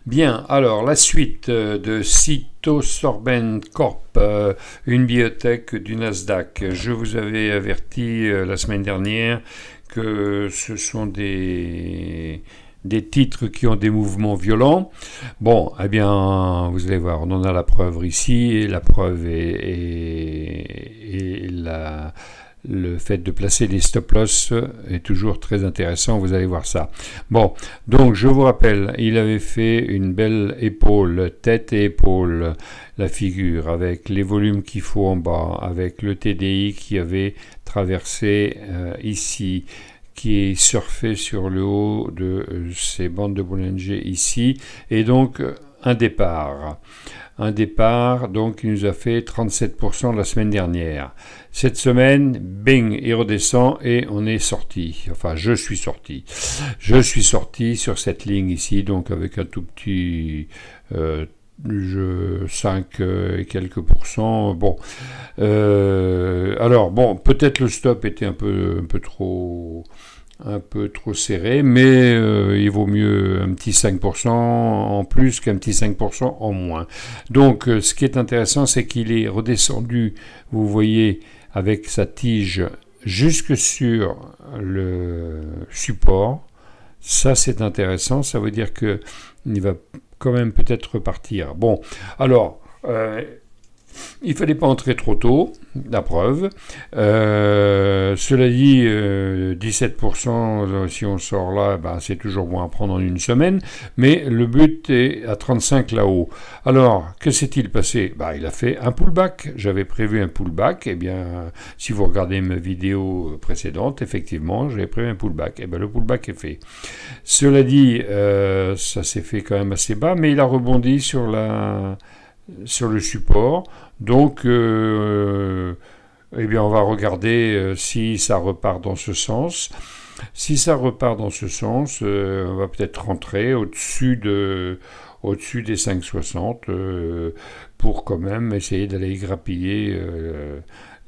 Bien, alors la suite de Cytosorbent Corp, une biotech du Nasdaq. Je vous avais averti la semaine dernière que ce sont des titres qui ont des mouvements violents. Bon, eh bien, vous allez voir, on en a la preuve ici, et la preuve est le fait de placer les stop-loss est toujours très intéressant, vous allez voir ça. Bon, donc je vous rappelle, il avait fait une belle épaule, tête et épaule, la figure, avec les volumes qu'il faut en bas, avec le TDI qui avait traversé ici, qui surfait sur le haut de ces bandes de Bollinger ici, et donc un départ. Un départ, donc, qui nous a fait 37% la semaine dernière. Cette semaine, bing, il redescend et on est sorti. Enfin, je suis sorti. Je suis sorti sur cette ligne ici, donc avec un tout petit 5 et quelques pourcents. Bon. Alors, bon, peut-être le stop était un peu trop serré, mais il vaut mieux un petit 5% en plus qu'un petit 5% en moins. Donc ce qui est intéressant, c'est qu'il est redescendu, vous voyez, avec sa tige jusque sur le support. Ça, c'est intéressant, ça veut dire qu'il va quand même peut-être repartir. Bon, alors... il ne fallait pas entrer trop tôt, la preuve. Cela dit, 17%, si on sort là, ben, c'est toujours bon à prendre en une semaine, mais le but est à 35 là-haut. Alors, que s'est-il passé? Ben, il a fait un pullback. J'avais prévu un pullback. Eh bien, si vous regardez ma vidéo précédente, effectivement, j'avais prévu un pullback. Eh bien, le pullback est fait. Cela dit, ça s'est fait quand même assez bas, mais il a rebondi sur le support. Donc, eh bien, on va regarder si ça repart dans ce sens. Si ça repart dans ce sens, on va peut-être rentrer au-dessus des 5,60 pour quand même essayer d'aller grappiller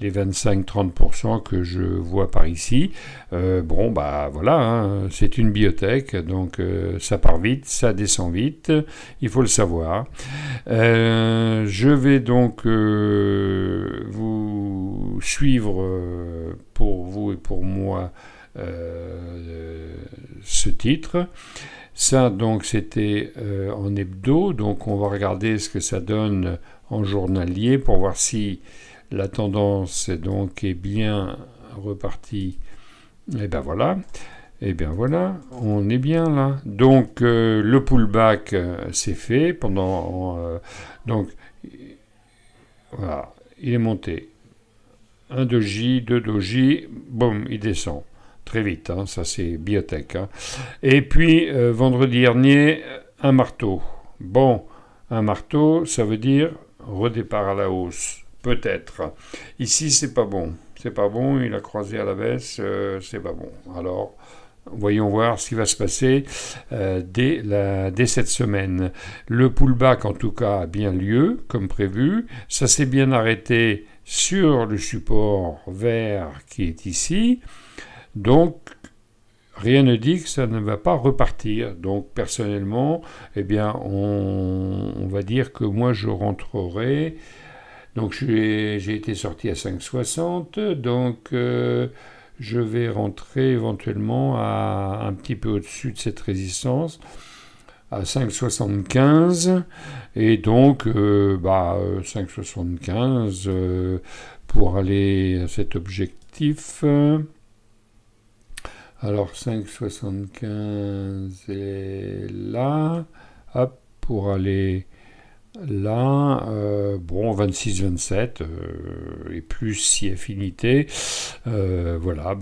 les 25-30% que je vois par ici. Bon, bah voilà, hein, c'est une biotech, donc ça part vite, ça descend vite, il faut le savoir. Je vais donc vous suivre pour vous et pour moi ce titre. Ça, donc, c'était en hebdo, donc on va regarder ce que ça donne en journalier pour voir si la tendance donc est bien repartie. Et ben voilà. Et bien voilà, on est bien là. Donc le pullback c'est fait pendant donc voilà, il est monté. Un doji, deux doji, boum, il descend. Très vite, hein, ça c'est biotech. Hein. Et puis vendredi dernier, un marteau. Bon, un marteau, ça veut dire redépart à la hausse. Peut-être. Ici, c'est pas bon. C'est pas bon, il a croisé à la baisse, c'est pas bon. Alors, voyons voir ce qui va se passer dès cette semaine. Le pullback, en tout cas, a bien lieu, comme prévu. Ça s'est bien arrêté sur le support vert qui est ici. Donc, rien ne dit que ça ne va pas repartir. Donc, personnellement, eh bien, on va dire que moi, je rentrerai. Donc j'ai été sorti à 5,60, donc je vais rentrer éventuellement à un petit peu au-dessus de cette résistance, à 5,75, et donc 5,75 pour aller à cet objectif. Alors 5,75 est là, hop, pour aller... Là, 26-27 et plus si affinité. Voilà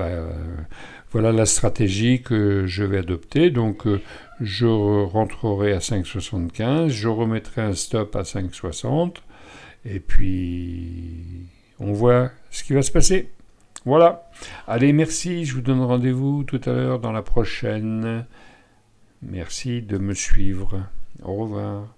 la stratégie que je vais adopter. Donc, je rentrerai à 5,75, je remettrai un stop à 5,60 et puis on voit ce qui va se passer. Voilà. Allez, merci. Je vous donne rendez-vous tout à l'heure dans la prochaine. Merci de me suivre. Au revoir.